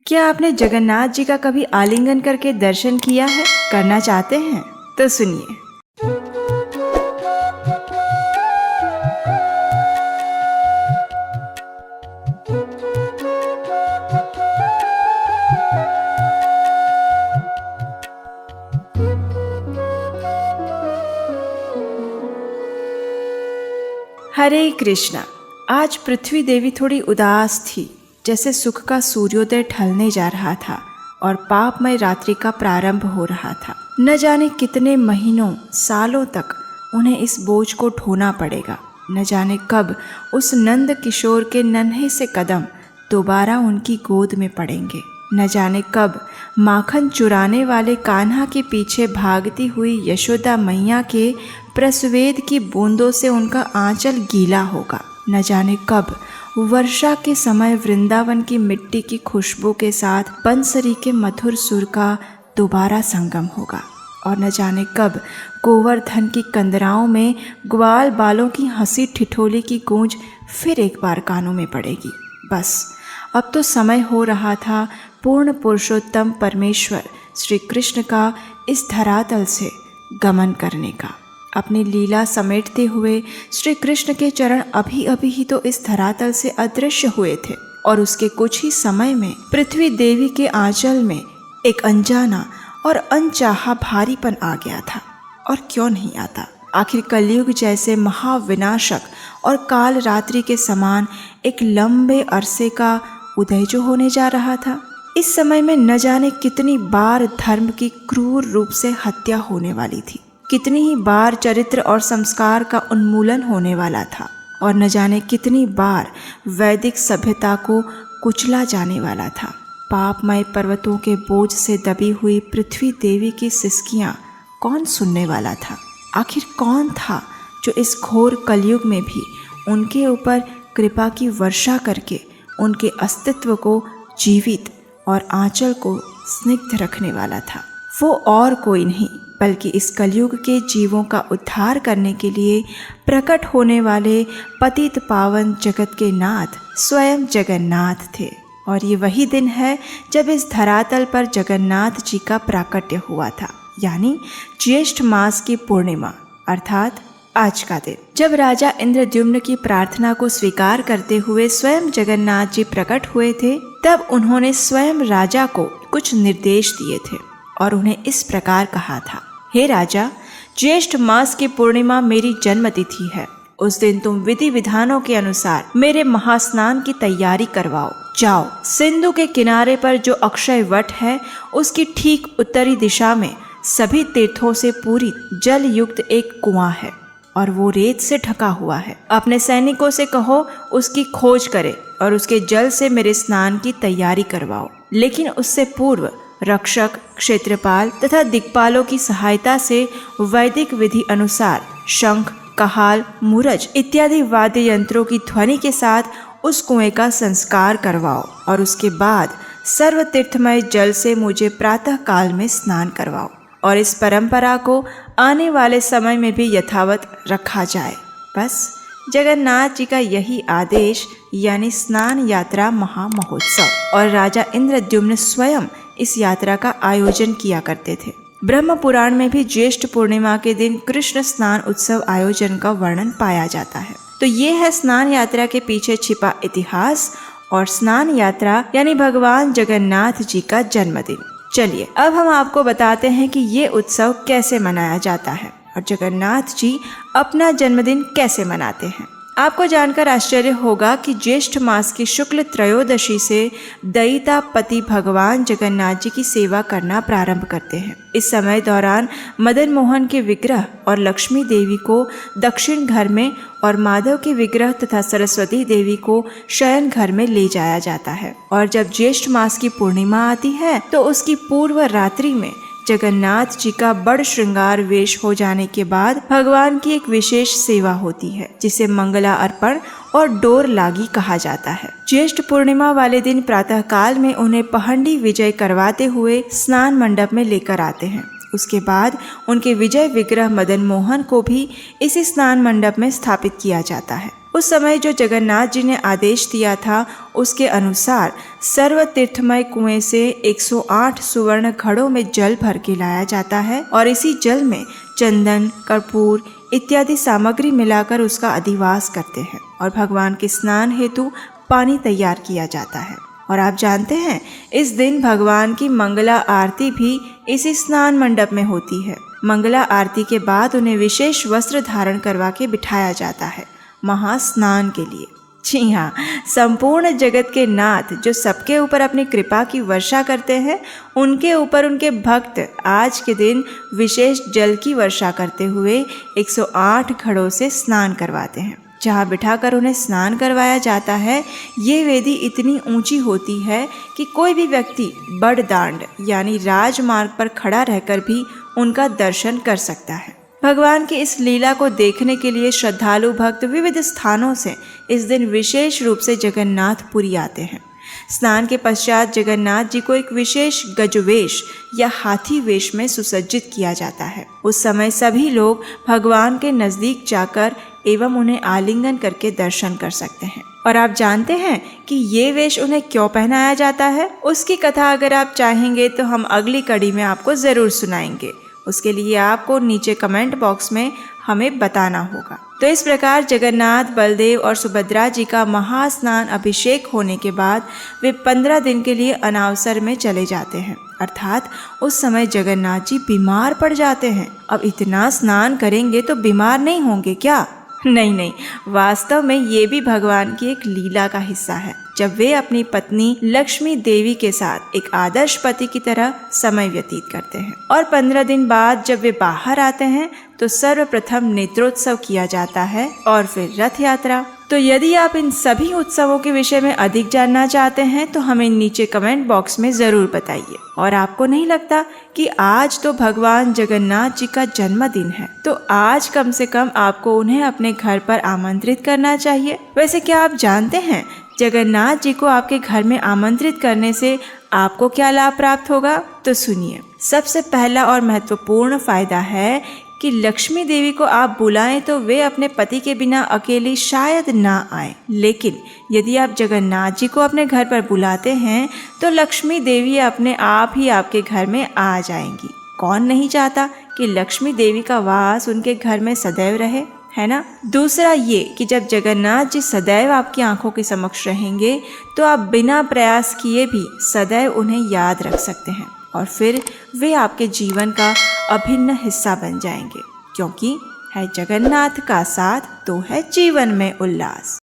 क्या आपने जगन्नाथ जी का कभी आलिंगन करके दर्शन किया है? करना चाहते हैं तो सुनिए। हरे कृष्णा। आज पृथ्वी देवी थोड़ी उदास थी, जैसे सुख का सूर्योदय ढलने जा रहा था और पापमय रात्रि का प्रारंभ हो रहा था। न जाने कितने महीनों सालों तक उन्हें इस बोझ को ढोना पड़ेगा। न जाने कब उस नंद किशोर के नन्हे से कदम दोबारा उनकी गोद में पड़ेंगे। न जाने कब माखन चुराने वाले कान्हा के पीछे भागती हुई यशोदा मैया के प्रसवेद की बूंदों से उनका आंचल गीला होगा। न जाने कब वर्षा के समय वृंदावन की मिट्टी की खुशबू के साथ बंसरी के मधुर सुर का दोबारा संगम होगा। और न जाने कब गोवर्धन की कंदराओं में ग्वाल बालों की हंसी ठिठोली की गूंज फिर एक बार कानों में पड़ेगी। बस अब तो समय हो रहा था पूर्ण पुरुषोत्तम परमेश्वर श्री कृष्ण का इस धरातल से गमन करने का। अपनी लीला समेटते हुए श्री कृष्ण के चरण अभी अभी ही तो इस धरातल से अदृश्य हुए थे और उसके कुछ ही समय में पृथ्वी देवी के आंचल में एक अनजाना और अनचाहा भारीपन आ गया था। और क्यों नहीं आता? आखिर कलयुग जैसे महाविनाशक और काल रात्रि के समान एक लंबे अरसे का उदय जो होने जा रहा था। इस समय में न जाने कितनी बार धर्म की क्रूर रूप से हत्या होने वाली थी, कितनी ही बार चरित्र और संस्कार का उन्मूलन होने वाला था और न जाने कितनी बार वैदिक सभ्यता को कुचला जाने वाला था। पापमय पर्वतों के बोझ से दबी हुई पृथ्वी देवी की सिसकियां कौन सुनने वाला था? आखिर कौन था जो इस घोर कलयुग में भी उनके ऊपर कृपा की वर्षा करके उनके अस्तित्व को जीवित और आंचल को स्निग्ध रखने वाला था? वो और कोई नहीं बल्कि इस कलयुग के जीवों का उद्धार करने के लिए प्रकट होने वाले पतित पावन जगत के नाथ स्वयं जगन्नाथ थे। और ये वही दिन है जब इस धरातल पर जगन्नाथ जी का प्राकट्य हुआ था, यानी ज्येष्ठ मास की पूर्णिमा अर्थात आज का दिन। जब राजा इंद्रद्युम्न की प्रार्थना को स्वीकार करते हुए स्वयं जगन्नाथ जी प्रकट हुए थे, तब उन्होंने स्वयं राजा को कुछ निर्देश दिए थे और उन्हें इस प्रकार कहा था, हे राजा, ज्येष्ठ मास की पूर्णिमा मेरी जन्म तिथि है। उस दिन तुम विधि विधानों के अनुसार मेरे महास्नान की तैयारी करवाओ। जाओ, सिंधु के किनारे पर जो अक्षय वट है उसकी ठीक उत्तरी दिशा में सभी तीर्थों से पूरी जल युक्त एक कुआं है और वो रेत से ढका हुआ है। अपने सैनिकों से कहो उसकी खोज करे और उसके जल से मेरे स्नान की तैयारी करवाओ। लेकिन उससे पूर्व रक्षक, क्षेत्रपाल तथा दिक्पालों की सहायता से वैदिक विधि अनुसार शंख, कहाल, मूरज इत्यादि वाद्य यंत्रों की ध्वनि के साथ उस कुएं का संस्कार करवाओ और उसके बाद सर्व तीर्थमय जल से मुझे प्रातः काल में स्नान करवाओ और इस परंपरा को आने वाले समय में भी यथावत रखा जाए। बस जगन्नाथ जी का यही आदेश यानी स्नान यात्रा महामहोत्सव। और राजा इंद्रद्युम्न स्वयं इस यात्रा का आयोजन किया करते थे। ब्रह्म पुराण में भी ज्येष्ठ पूर्णिमा के दिन कृष्ण स्नान उत्सव आयोजन का वर्णन पाया जाता है। तो ये है स्नान यात्रा के पीछे छिपा इतिहास और स्नान यात्रा यानी भगवान जगन्नाथ जी का जन्मदिन। चलिए अब हम आपको बताते हैं कि ये उत्सव कैसे मनाया जाता है और जगन्नाथ जी अपना जन्मदिन कैसे मनाते हैं। आपको जानकर आश्चर्य होगा कि ज्येष्ठ मास की शुक्ल त्रयोदशी से दयितापति भगवान जगन्नाथ जी की सेवा करना प्रारंभ करते हैं। इस समय दौरान मदन मोहन के विग्रह और लक्ष्मी देवी को दक्षिण घर में और माधव के विग्रह तथा सरस्वती देवी को शयन घर में ले जाया जाता है। और जब ज्येष्ठ मास की पूर्णिमा आती है तो उसकी पूर्व रात्रि में जगन्नाथ जी का बड़ श्रृंगार वेश हो जाने के बाद भगवान की एक विशेष सेवा होती है जिसे मंगला अर्पण और डोर लागी कहा जाता है। ज्येष्ठ पूर्णिमा वाले दिन प्रातः काल में उन्हें पहंडी विजय करवाते हुए स्नान मंडप में लेकर आते हैं। उसके बाद उनके विजय विग्रह मदन मोहन को भी इसी स्नान मंडप में स्थापित किया जाता है। उस समय जो जगन्नाथ जी ने आदेश दिया था उसके अनुसार सर्व तीर्थमय कुएं से 108 सुवर्ण घड़ों में जल भर के लाया जाता है और इसी जल में चंदन, कर्पूर इत्यादि सामग्री मिलाकर उसका अधिवास करते हैं और भगवान के स्नान हेतु पानी तैयार किया जाता है। और आप जानते हैं इस दिन भगवान की मंगला आरती भी इसी स्नान मंडप में होती है। मंगला आरती के बाद उन्हें विशेष वस्त्र धारण करवा के बिठाया जाता है महास्नान के लिए। जी हाँ, संपूर्ण जगत के नाथ जो सबके ऊपर अपनी कृपा की वर्षा करते हैं, उनके ऊपर उनके भक्त आज के दिन विशेष जल की वर्षा करते हुए 108 घड़ों से स्नान करवाते हैं। जहाँ बिठाकर उन्हें स्नान करवाया जाता है, ये वेदी इतनी ऊंची होती है कि कोई भी व्यक्ति बड़दांड यानी राजमार्ग पर खड़ा रहकर भी उनका दर्शन कर सकता है। भगवान की इस लीला को देखने के लिए श्रद्धालु भक्त विविध स्थानों से इस दिन विशेष रूप से जगन्नाथपुरी आते हैं। स्नान के पश्चात जगन्नाथ जी को एक विशेष गजवेश या हाथी वेश में सुसज्जित किया जाता है। उस समय सभी लोग भगवान के नजदीक जाकर एवं उन्हें आलिंगन करके दर्शन कर सकते हैं। और आप जानते हैं कि ये वेश उन्हें क्यों पहनाया जाता है? उसकी कथा अगर आप चाहेंगे तो हम अगली कड़ी में आपको जरूर सुनाएंगे। उसके लिए आपको नीचे कमेंट बॉक्स में हमें बताना होगा। तो इस प्रकार जगन्नाथ, बलदेव और सुभद्रा जी का महास्नान अभिषेक होने के बाद वे 15 दिन के लिए अनावसर में चले जाते हैं, अर्थात उस समय जगन्नाथ जी बीमार पड़ जाते हैं। अब इतना स्नान करेंगे तो बीमार नहीं होंगे क्या? नहीं, वास्तव में ये भी भगवान की एक लीला का हिस्सा है। जब वे अपनी पत्नी लक्ष्मी देवी के साथ एक आदर्श पति की तरह समय व्यतीत करते हैं और 15 दिन बाद जब वे बाहर आते हैं तो सर्वप्रथम नेत्रोत्सव किया जाता है और फिर रथ यात्रा। तो यदि आप इन सभी उत्सवों के विषय में अधिक जानना चाहते हैं तो हमें नीचे कमेंट बॉक्स में जरूर बताइए। और आपको नहीं लगता कि आज तो भगवान जगन्नाथ जी का जन्मदिन है, तो आज कम से कम आपको उन्हें अपने घर पर आमंत्रित करना चाहिए। वैसे क्या आप जानते हैं जगन्नाथ जी को आपके घर में आमंत्रित करने से आपको क्या लाभ प्राप्त होगा? तो सुनिए। सबसे पहला और महत्वपूर्ण फायदा है कि लक्ष्मी देवी को आप बुलाएं तो वे अपने पति के बिना अकेली शायद ना आए, लेकिन यदि आप जगन्नाथ जी को अपने घर पर बुलाते हैं तो लक्ष्मी देवी अपने आप ही आपके घर में आ जाएंगी। कौन नहीं चाहता कि लक्ष्मी देवी का वास उनके घर में सदैव रहे, है ना? दूसरा ये कि जब जगन्नाथ जी सदैव आपकी आंखों के समक्ष रहेंगे तो आप बिना प्रयास किए भी सदैव उन्हें याद रख सकते हैं और फिर वे आपके जीवन का अभिन्न हिस्सा बन जाएंगे, क्योंकि है जगन्नाथ का साथ तो है जीवन में उल्लास।